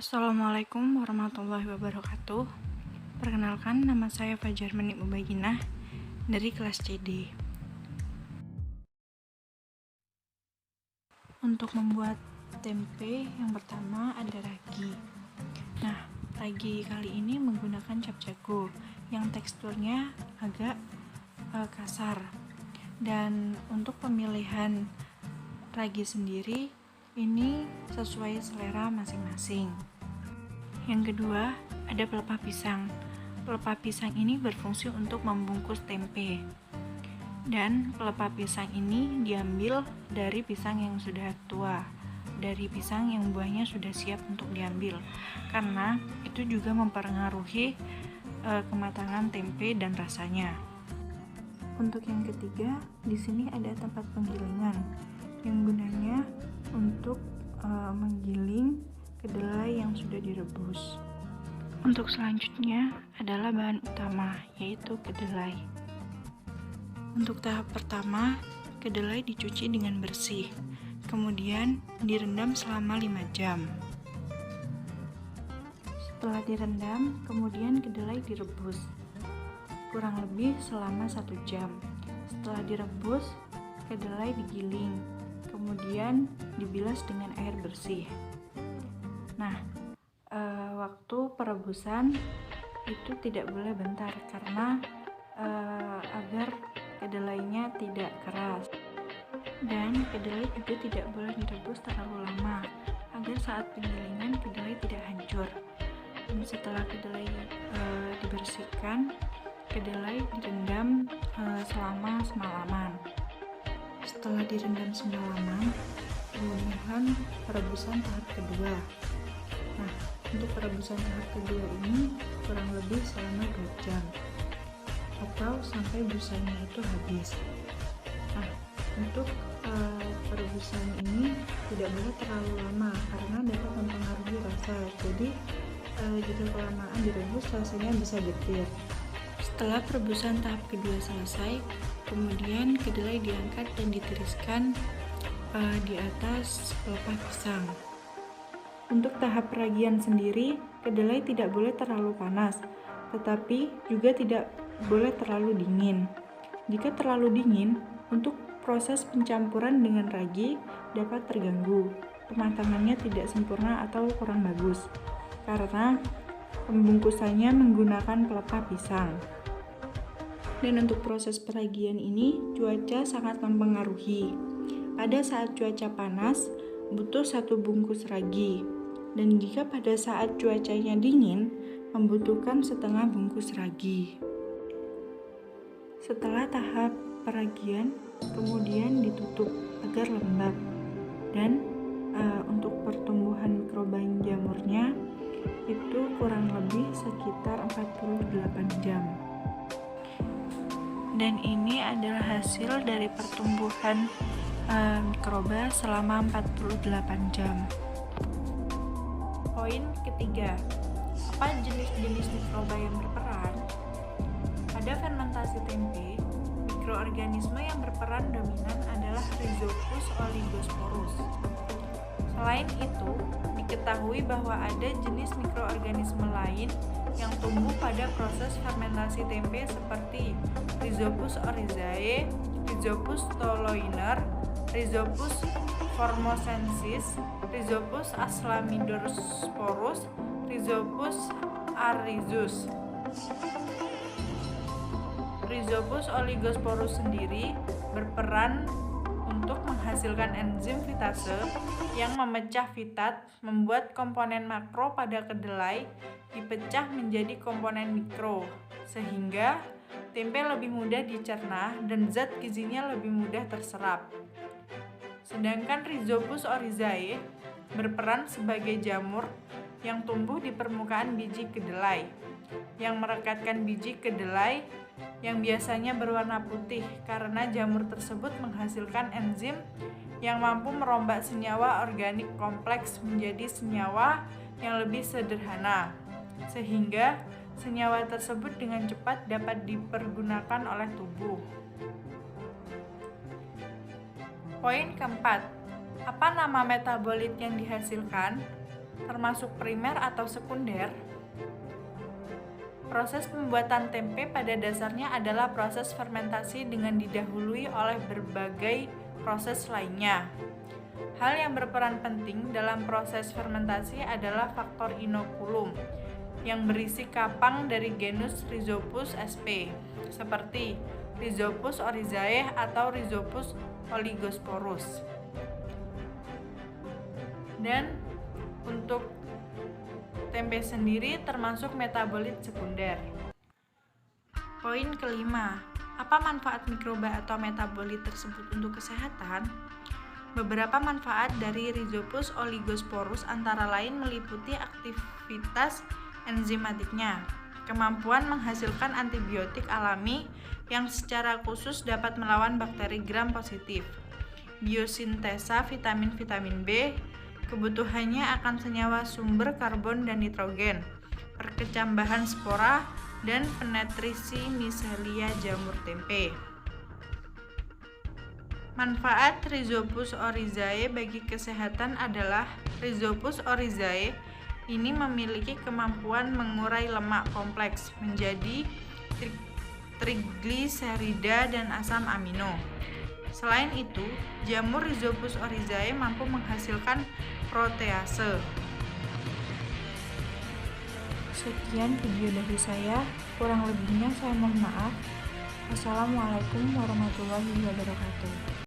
Assalamualaikum warahmatullahi wabarakatuh. Perkenalkan, nama saya Fajar Menik Mubaginah dari kelas CD. Untuk membuat tempe, yang pertama ada ragi. Nah, ragi kali ini menggunakan cap jago yang teksturnya agak kasar. Dan untuk pemilihan ragi sendiri, ini sesuai selera masing-masing. Yang kedua, ada pelepah pisang. Pelepah pisang ini berfungsi untuk membungkus tempe. Dan pelepah pisang ini diambil dari pisang yang sudah tua, dari pisang yang buahnya sudah siap untuk diambil, karena itu juga mempengaruhi kematangan tempe dan rasanya. Untuk yang ketiga, di sini ada tempat penggilingan yang gunanya untuk menggiling kedelai yang sudah direbus. Untuk selanjutnya adalah bahan utama, yaitu kedelai. Untuk tahap pertama, kedelai dicuci dengan bersih, kemudian direndam selama 5 jam. Setelah direndam, kemudian kedelai direbus, kurang lebih selama 1 jam. Setelah direbus, kedelai digiling, kemudian dibilas dengan air bersih. Nah, waktu perebusan itu tidak boleh bentar karena agar kedelainya tidak keras, dan kedelai juga tidak boleh direbus terlalu lama agar saat penggilingan kedelai tidak hancur. Dan setelah kedelai dibersihkan, kedelai direndam selama semalaman. Setelah direndam semalaman, kemudian perebusan tahap kedua. Nah, untuk perebusan tahap kedua ini kurang lebih selama 2 jam atau sampai busanya itu habis. Nah, untuk perebusan ini tidak boleh terlalu lama karena dapat mempengaruhi rasa. Jadi jika kelamaan direbus, rasanya bisa getir. Setelah perebusan tahap kedua selesai, kemudian kedelai diangkat dan ditiriskan di atas pelepah pisang. Untuk tahap peragian sendiri, kedelai tidak boleh terlalu panas, tetapi juga tidak boleh terlalu dingin. Jika terlalu dingin, untuk proses pencampuran dengan ragi dapat terganggu. Pematangannya tidak sempurna atau kurang bagus, karena pembungkusannya menggunakan pelepah pisang. Dan untuk proses peragian ini, cuaca sangat mempengaruhi. Pada saat cuaca panas, butuh 1 bungkus ragi. Dan jika pada saat cuacanya dingin, membutuhkan setengah bungkus ragi. Setelah tahap peragian, kemudian ditutup agar lembab. Dan untuk pertumbuhan mikroba jamurnya itu kurang lebih sekitar 48 jam. Dan ini adalah hasil dari pertumbuhan mikroba selama 48 jam. Poin ketiga, apa jenis-jenis mikroba yang berperan? Pada fermentasi tempe, mikroorganisme yang berperan dominan adalah Rhizopus oligosporus. Selain itu, diketahui bahwa ada jenis mikroorganisme lain yang tumbuh pada proses fermentasi tempe seperti Rhizopus oryzae, Rhizopus stolioiner, Rhizopus formosensis, Rhizopus aslamidorsporus, Rhizopus arrhizus. Rhizopus oligosporus sendiri berperan untuk menghasilkan enzim fitase yang memecah fitat, membuat komponen makro pada kedelai dipecah menjadi komponen mikro, sehingga tempe lebih mudah dicerna dan zat gizinya lebih mudah terserap. Sedangkan Rhizopus oryzae berperan sebagai jamur yang tumbuh di permukaan biji kedelai, yang merekatkan biji kedelai yang biasanya berwarna putih karena jamur tersebut menghasilkan enzim yang mampu merombak senyawa organik kompleks menjadi senyawa yang lebih sederhana, sehingga senyawa tersebut dengan cepat dapat dipergunakan oleh tubuh. Poin keempat, apa nama metabolit yang dihasilkan? termasuk primer atau sekunder? Proses pembuatan tempe pada dasarnya adalah proses fermentasi dengan didahului oleh berbagai proses lainnya. Hal yang berperan penting dalam proses fermentasi adalah faktor inokulum yang berisi kapang dari genus Rhizopus sp. seperti Rhizopus oryzae atau Rhizopus oligosporus. Dan untuk tempe sendiri termasuk metabolit sekunder. Poin kelima, apa manfaat mikroba atau metabolit tersebut untuk kesehatan? Beberapa manfaat dari Rhizopus oligosporus antara lain meliputi aktivitas enzimatiknya, kemampuan menghasilkan antibiotik alami yang secara khusus dapat melawan bakteri gram positif, biosintesa vitamin-vitamin B, kebutuhannya akan senyawa sumber karbon dan nitrogen, perkecambahan spora, dan penetrisi miselia jamur tempe. Manfaat Rhizopus oryzae bagi kesehatan adalah Rhizopus oryzae ini memiliki kemampuan mengurai lemak kompleks menjadi trigliserida dan asam amino. Selain itu, jamur Rhizopus oryzae mampu menghasilkan protease. Sekian video dari saya, kurang lebihnya saya mohon maaf. Wassalamualaikum warahmatullahi wabarakatuh.